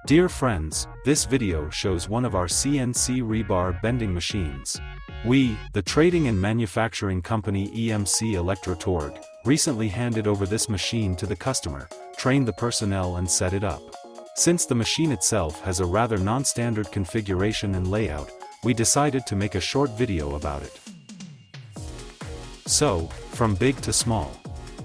Dear friends, this video shows one of our CNC rebar bending machines. We, the trading and manufacturing company emc.electrotorg, recently handed over this machine to the customer, trained the personnel and set it up. Since the machine itself has a rather non-standard configuration and layout, we decided to make a short video about it. So, from big to small.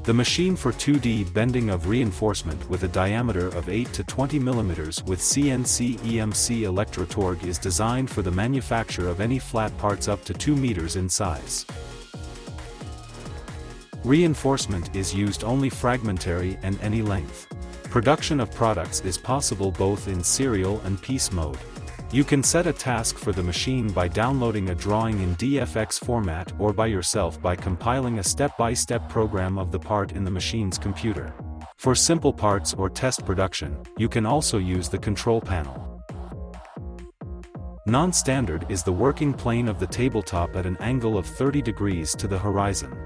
The machine for 2D bending of reinforcement with a diameter of 8 to 20 mm with CNC emc.electrotorg is designed for the manufacture of any flat parts up to 2 meters in size. Reinforcement is used only fragmentary and any length. Production of products is possible both in serial and piece mode. You can set a task for the machine by downloading a drawing in DFX format or by yourself by compiling a step-by-step program of the part in the machine's computer. For simple parts or test production, you can also use the control panel. Non-standard is the working plane of the tabletop at an angle of 30 degrees to the horizon.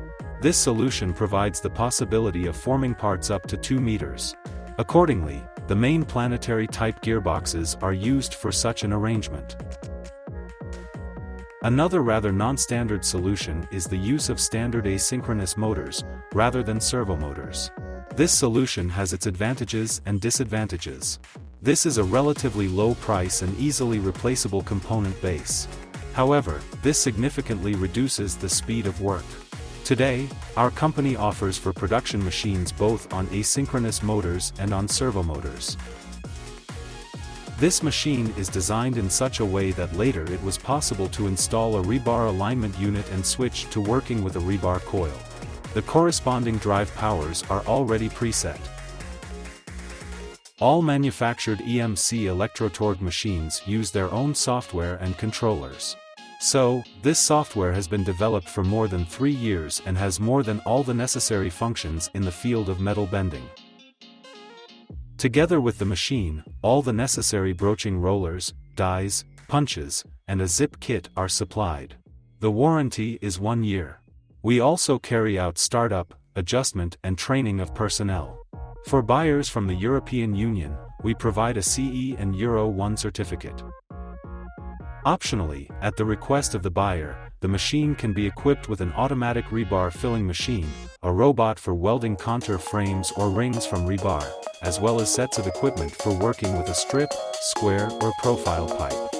This solution provides the possibility of forming parts up to 2 meters. Accordingly, the main planetary type gearboxes are used for such an arrangement. Another rather non-standard solution is the use of standard asynchronous motors, rather than servo motors. This solution has its advantages and disadvantages. This is a relatively low price and easily replaceable component base. However, this significantly reduces the speed of work. Today, our company offers for production machines both on asynchronous motors and on servo motors. This machine is designed in such a way that later it was possible to install a rebar alignment unit and switch to working with a rebar coil. The corresponding drive powers are already preset. All manufactured emc.electrotorg machines use their own software and controllers. So, this software has been developed for more than 3 years and has more than all the necessary functions in the field of metal bending. Together with the machine, all the necessary broaching rollers, dies, punches, and a zip kit are supplied. The warranty is 1 year. We also carry out startup, adjustment and training of personnel. For buyers from the European Union, we provide a CE and Euro 1 certificate. Optionally, at the request of the buyer, the machine can be equipped with an automatic rebar filling machine, a robot for welding contour frames or rings from rebar, as well as sets of equipment for working with a strip, square or profile pipe.